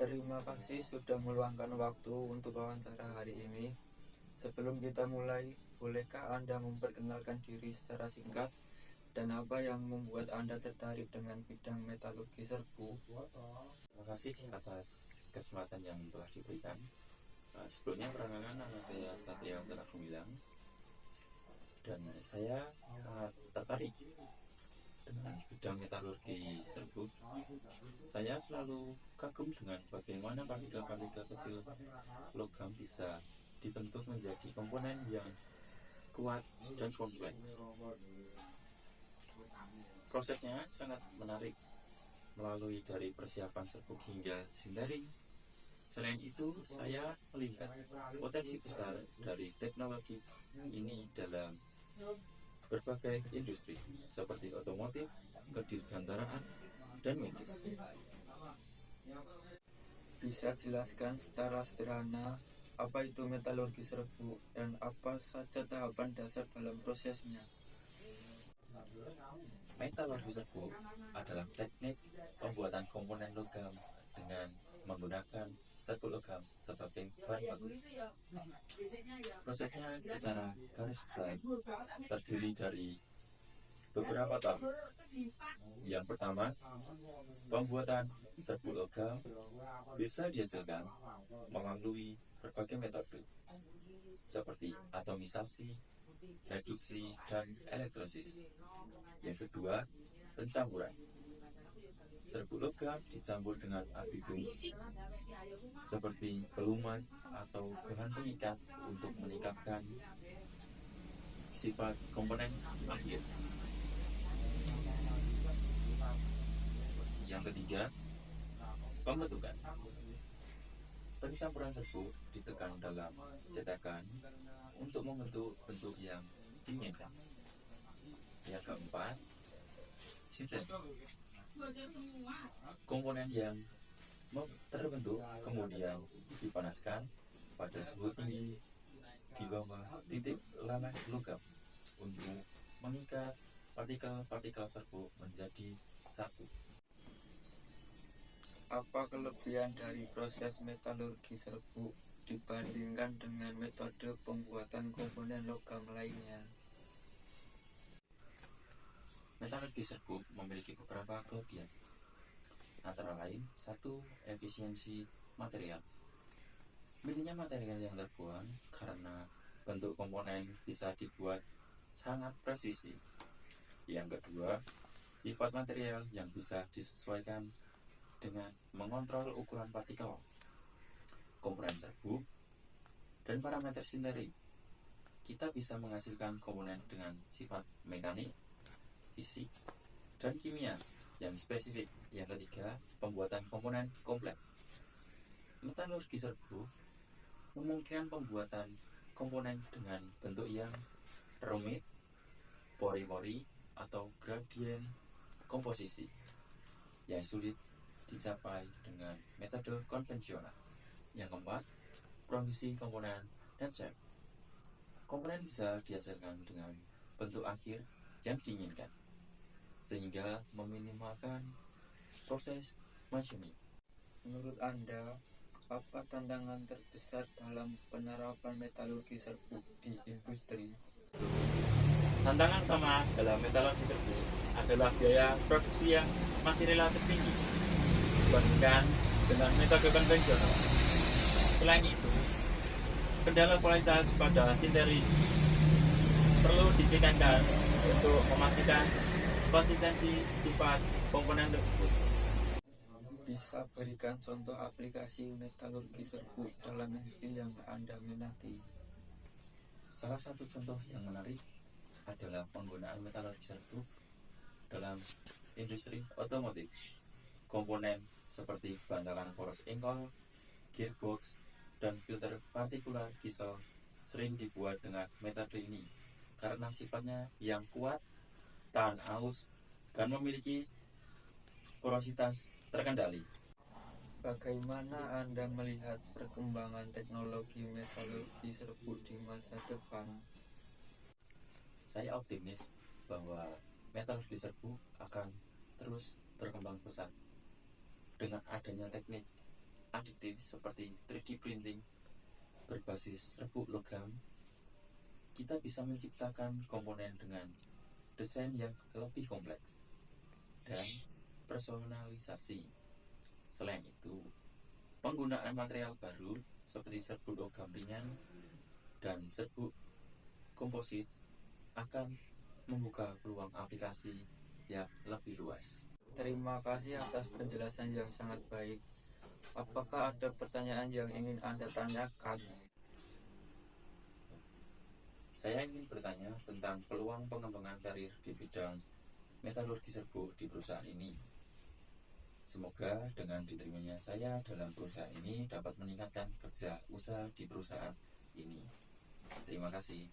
Terima kasih sudah meluangkan waktu untuk wawancara hari ini. Sebelum kita mulai, bolehkah Anda memperkenalkan diri secara singkat dan apa yang membuat Anda tertarik dengan bidang metalurgi serbu? Terima kasih atas kesempatan yang telah diberikan. Sebelumnya perkenalkan, nama saya Satria Utara Gumilang dan saya sangat tertarik dengan bidang metalurgi serbu. Saya selalu kagum dengan bagaimana partikel-partikel kecil logam bisa dibentuk menjadi komponen yang kuat dan kompleks. Prosesnya sangat menarik, melalui dari persiapan serbuk hingga sintering. Selain itu, saya melihat potensi besar dari teknologi ini dalam berbagai industri seperti otomotif, kedirgantaraan, dan medis. Bisa jelaskan secara sederhana apa itu metalurgi serbu dan apa saja tahapan dasar dalam prosesnya? Metalurgi serbu adalah teknik pembuatan komponen logam dengan menggunakan serbuk logam sebagai bahan baku. Prosesnya secara garis besar terdiri dari beberapa tahap. Yang pertama, pembuatan serbuk logam bisa dihasilkan melalui berbagai metode seperti atomisasi, reduksi, dan elektrosis. Yang kedua, pencampuran. Serbuk logam dicampur dengan abitum seperti pelumas atau bahan pengikat untuk meningkatkan sifat komponen akhir. Yang ketiga, pembentukan. Pencampuran serbuk ditekan dalam cetakan untuk membentuk bentuk yang diinginkan. Yang keempat, sintesis. Komponen yang terbentuk kemudian dipanaskan pada suhu tinggi di bawah titik lalai logam untuk mengikat partikel-partikel serbuk menjadi satu. Apa kelebihan dari proses metalurgi serbu dibandingkan dengan metode pembuatan komponen logam lainnya? Metalurgi serbuk memiliki beberapa kelebihan, antara lain 1. Efisiensi material. Minimnya material yang terbuang karena bentuk komponen bisa dibuat sangat presisi. Yang kedua, sifat material yang bisa disesuaikan dengan mengontrol ukuran partikel, komponen serbuk, dan parameter sintering. Kita bisa menghasilkan komponen dengan sifat mekanik, fisik, dan kimia yang spesifik. Yang ketiga, pembuatan komponen kompleks. Metalurgi serbu memungkinkan pembuatan komponen dengan bentuk yang rumit, pori-pori, atau gradien komposisi yang sulit dicapai dengan metode konvensional. Yang keempat, produksi komponen dan shape. Komponen bisa dihasilkan dengan bentuk akhir yang diinginkan, sehingga meminimalkan proses machining. Menurut Anda, apa tantangan terbesar dalam penerapan metalurgi serbu di industri? Tantangan utama dalam metalurgi serbu adalah biaya produksi yang masih relatif tinggi dibandingkan dengan metode konvensional. Selain itu, kendala kualitas pada sintering perlu ditingkatkan untuk memastikan konsistensi sifat komponen tersebut. Bisa berikan contoh aplikasi metalurgi serbu dalam industri yang Anda minati? Salah satu contoh yang menarik adalah penggunaan metalurgi serbu dalam industri otomotif. Komponen seperti bantalan poros engkol, gearbox, dan filter partikular diesel sering dibuat dengan metode ini karena sifatnya yang kuat, tahan aus, dan memiliki porositas terkendali. Bagaimana Anda melihat perkembangan teknologi metalurgi serbu di masa depan? Saya optimis bahwa metalurgi serbu akan terus berkembang pesat dengan adanya teknik seperti 3D printing berbasis serbuk logam, kita bisa menciptakan komponen dengan desain yang lebih kompleks dan personalisasi. Selain itu, penggunaan material baru seperti serbuk logam ringan dan serbuk komposit akan membuka peluang aplikasi yang lebih luas. Terima kasih atas penjelasan yang sangat baik. Apakah ada pertanyaan yang ingin Anda tanyakan? Saya ingin bertanya tentang peluang pengembangan karir di bidang metalurgi serbuk di perusahaan ini. Semoga dengan diterimanya saya dalam perusahaan ini dapat meningkatkan kerja usaha di perusahaan ini. Terima kasih.